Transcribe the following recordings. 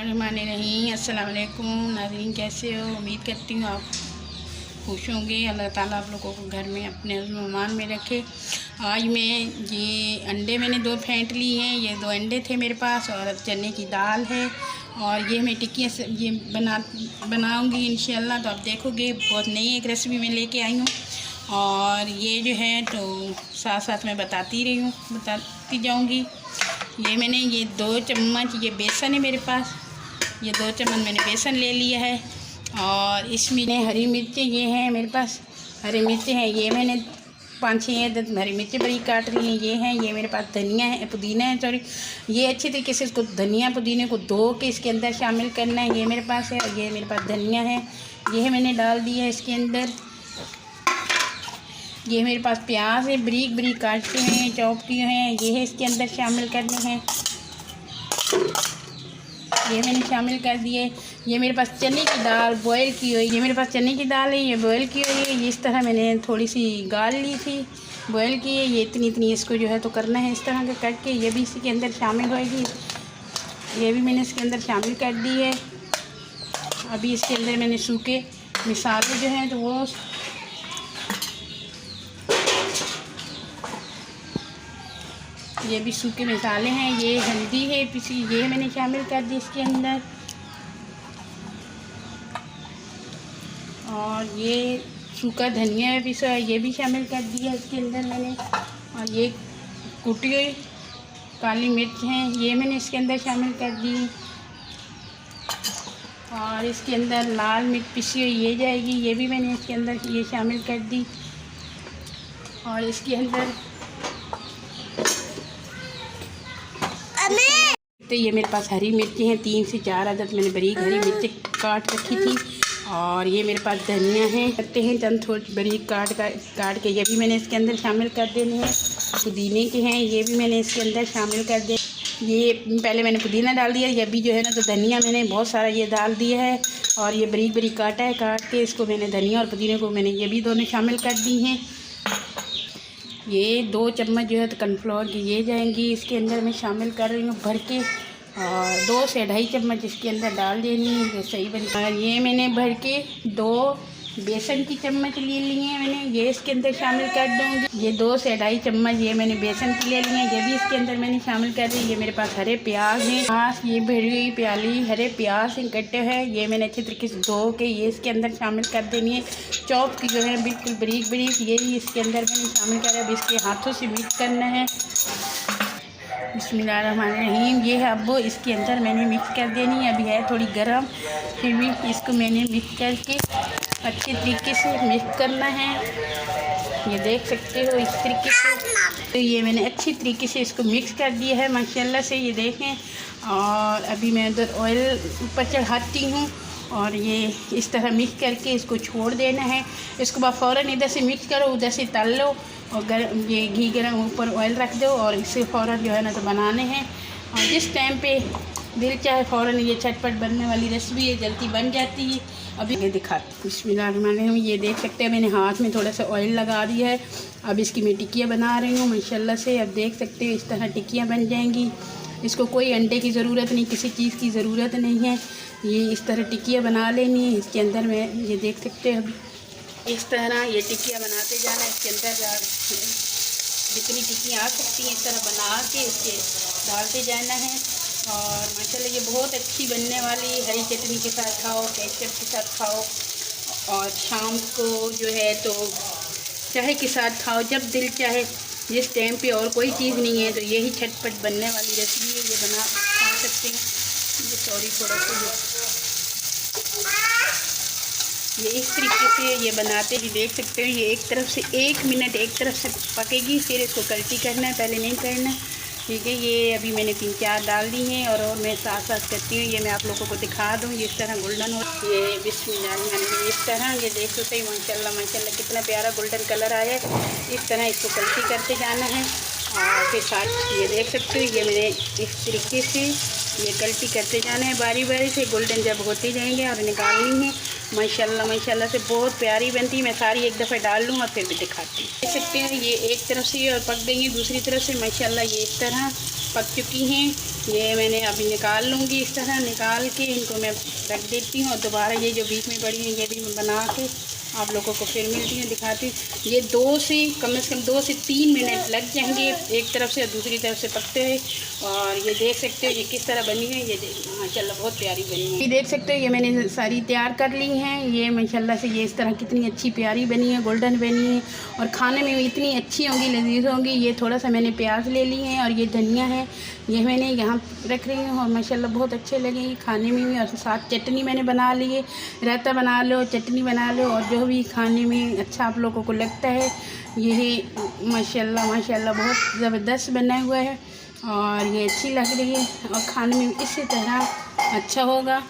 नहीं, अस्सलाम वालेकुम नाज़रीन, कैसे हो? उम्मीद करती हूँ आप खुश होंगे। अल्लाह ताला आप लोगों को घर में अपने मेहमान में रखे। आज मैं ये अंडे मैंने 2 फेंट लिए हैं। ये 2 अंडे थे मेरे पास और चने की दाल है और ये मैं टिक्कियाँ ये बनाऊँगी इंशाल्लाह। तो आप देखोगे बहुत नई एक रेसिपी मैं लेके आई हूँ और ये जो है तो साथ साथ मैं बताती जाऊँगी। ये मैंने ये 2 चम्मच ये बेसन है मेरे पास, ये 2 चम्मच मैंने बेसन ले लिया है और इसमें हरी मिर्चें ये हैं मेरे पास, हरी मिर्चें हैं। ये मैंने 5-6 अदद हरी मिर्चें बड़ी काट ली हैं। ये हैं, ये मेरे पास धनिया है, पुदीना है, सॉरी। ये अच्छी तरीके से इसको धनिया पुदीने को धो के इसके अंदर शामिल करना है। ये मेरे पास है और ये मेरे पास धनिया है, ये है मैंने डाल दिया है इसके अंदर। ये मेरे पास प्याज है, बारीक बारीक काटते हैं, चॉप किए हैं, ये है इसके अंदर शामिल करने हैं। ये मैंने शामिल कर दिए। ये मेरे पास चने की दाल बॉयल की हुई, ये मेरे पास चने की दाल है, ये बॉयल की हुई है। ये इस तरह मैंने थोड़ी सी गाल ली थी, बॉयल की है। ये इतनी इसको जो है तो करना है इस तरह का कट के, ये भी इसी के अंदर शामिल होएगी। ये भी मैंने इसके अंदर शामिल कर दी है। अभी इसके अंदर मैंने सूखे मसाले जो हैं तो वो ये भी सूखे मसाले हैं। ये हल्दी है पिसी, ये मैंने शामिल कर दी इसके अंदर। और ये सूखा धनिया है पिसा, ये भी शामिल कर दिया इसके अंदर मैंने। और ये कुटी हुई काली मिर्च हैं, ये मैंने इसके अंदर शामिल कर दी। और इसके अंदर लाल मिर्च पिसी हुई ये जाएगी, ये भी मैंने इसके अंदर ये शामिल कर दी। और इसके अंदर तो ये मेरे पास हरी मिर्ची हैं, 3 से 4 अदद मैंने बारीक हरी मिर्ची काट रखी थी। और ये मेरे पास धनिया है, करते हैं चंद थोड़ी बारीक काट के, ये भी मैंने इसके अंदर शामिल कर देने हैं। पुदीने के हैं, ये भी मैंने इसके अंदर शामिल कर दे। ये पहले मैंने पुदीना डाल दिया, ये भी जो है ना तो धनिया मैंने बहुत सारा ये डाल दिया है। और ये बारीक बारीक काटा है, काट के इसको मैंने धनिया और पुदीने को मैंने ये भी दोनों शामिल कर दी हैं। ये 2 चम्मच जो है तो कॉर्नफ्लोर की ये जाएंगी इसके अंदर मैं शामिल कर रही हूँ भर के। और 2 से 2.5 चम्मच इसके अंदर डाल देनी है जो सही बनी। और ये मैंने भर के 2 बेसन की चम्मच ले लिए हैं मैंने, ये इसके अंदर शामिल कर दूँगी। ये 2 से 2.5 चम्मच ये मैंने बेसन की ले लिए हैं, ये भी इसके अंदर मैंने शामिल कर दी। ये मेरे पास हरे प्याज हैं, ये भरी हुई प्याली हरे प्याज हैं कटे हैं, ये मैंने अच्छी तरीके से धो के ये इसके अंदर शामिल कर देनी है। चॉप की जो है बिल्कुल बारीक बारीक ये इसके अंदर मैंने शामिल करा। अब इसके हाथों से मिक्स करना है। बिस्मिल्लाहिर्रहमानिर्रहीम। ये है अब इसके अंदर मैंने मिक्स कर देनी है। अभी है थोड़ी गर्म, फिर भी इसको मैंने मिक्स करके अच्छे तरीके से मिक्स करना है। ये देख सकते हो इस तरीके से। तो ये मैंने अच्छी तरीके से इसको मिक्स कर दिया है माशाल्लाह से, ये देखें। और अभी मैं उधर ऑयल ऊपर चढ़ाती हूँ और ये इस तरह मिक्स करके इसको छोड़ देना है। इसको बाद फ़ौरन इधर से मिक्स करो, उधर से तल लो और ये घी गरम ऊपर ऑयल रख दो और इससे फ़ौरन जो है ना तो बनाने हैं। और जिस टाइम पे दिल चाहे फ़ौरन ये झटपट बनने वाली रेसिपी है, जल्दी बन जाती है। अभी ये दिखाती हूँ। बिस्मिल्लाहिर्रहमानिर्रहीम। ये देख सकते हैं मैंने हाथ में थोड़ा सा ऑयल लगा दिया है। अब इसकी मैं टिक्कियाँ बना रही हूँ माशाल्लाह से। अब देख सकते हो इस तरह टिक्कियाँ बन जाएंगी। इसको कोई अंडे की ज़रूरत नहीं, किसी चीज़ की ज़रूरत नहीं है। ये इस तरह टिक्कियाँ बना लेनी है। इसके अंदर में ये देख सकते हैं इस तरह ये टिक्कियाँ बनाते जाना। इसके अंदर जितनी टिक्कियाँ आ सकती हैं इस तरह बना के इसके डालते जाना है। और माशाल्लाह ये बहुत अच्छी बनने वाली, हरी चटनी के साथ खाओ, केचप के साथ खाओ और शाम को जो है तो चाय के साथ खाओ, जब दिल चाहे, जिस टाइम पे और कोई चीज़ नहीं है तो यही झटपट बनने वाली रेसिपी है। ये बना खा सकते हैं। ये सॉरी थोड़ा सा ये इस तरीके से ये बनाते ही देख सकते हो। ये एक तरफ से 1 मिनट एक तरफ से पकेगी, फिर इसको कल्टी करना है, पहले नहीं करना, ठीक है। ये अभी मैंने 3-4 डाल दी हैं और मैं साथ करती हूँ। ये मैं आप लोगों को दिखा दूँ ये इस तरह गोल्डन हो। ये बिस्मिल्लाह इस तरह ये देख सकते हैं माशाल्लाह माशाल्लाह कितना प्यारा गोल्डन कलर आया है। इस तरह इसको कल्टी करते जाना है और फिर साथ ये देख सकते हो ये मैंने इस तरीके से ये कल्टी करते जाना है बारी बारी से। गोल्डन जब होते जाएंगे और निकालनी है। माशाल्लाह माशाल्लाह से बहुत प्यारी बनती है। मैं सारी एक दफ़ा डाल लूँ और फिर भी दिखाती हूँ। देख सकते हैं ये एक तरफ से और पक देंगी, दूसरी तरफ से माशाल्लाह ये इस तरह पक चुकी हैं। ये मैंने अभी निकाल लूँगी, इस तरह निकाल के इनको मैं रख देती हूँ। और दोबारा ये जो बीच में पड़ी हैं ये भी मैं बना के आप लोगों को फिर मिलती हैं, दिखाती हूँ। ये कम से कम 2 से 3 मिनट लग जाएंगे एक तरफ से और दूसरी तरफ से पकते हुए। और ये देख सकते हो ये किस तरह बनी है। ये माशाल्लाह बहुत प्यारी बनी है। ये देख सकते हो ये मैंने सारी तैयार कर ली हैं। ये माशाल्लाह से ये इस तरह कितनी अच्छी प्यारी बनी है, गोल्डन बनी है और खाने में भी इतनी अच्छी होंगी, लजीज होंगी। ये थोड़ा सा मैंने प्याज ले ली है और ये धनिया है, ये मैंने यहाँ रख रही हूँ और माशाल्लाह बहुत अच्छे लगेंगे खाने में भी। और साथ चटनी मैंने बना ली है, रायता बना लो, चटनी बना लो और जो भी खाने में अच्छा आप लोगों को लगता है। यही माशाल्लाह बहुत ज़बरदस्त बना हुआ है और ये अच्छी लग रही है और खाने में इसी तरह अच्छा होगा।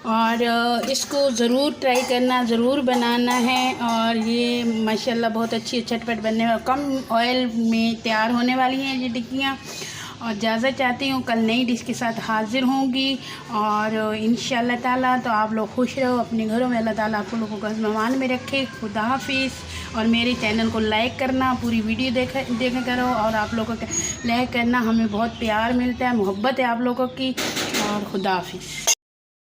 और इसको ज़रूर ट्राई करना, ज़रूर बनाना है। और ये माशाल्लाह बहुत अच्छी झटपट बनने और कम ऑयल में तैयार होने वाली हैं ये टिक्कियाँ। और इजाज़त चाहती हूँ, कल नई डिश के साथ हाज़िर होंगी। और इंशाअल्लाह ताला तो आप लोग खुश रहो अपने घरों में, अल्लाह ताला आप लोगों को मेहमान में रखे। खुदा हाफिज़। और मेरे चैनल को लाइक करना, पूरी वीडियो देखा करो और आप लोगों का लाइक करना हमें बहुत प्यार मिलता है, मोहब्बत है आप लोगों की। और खुदा हाफिज़।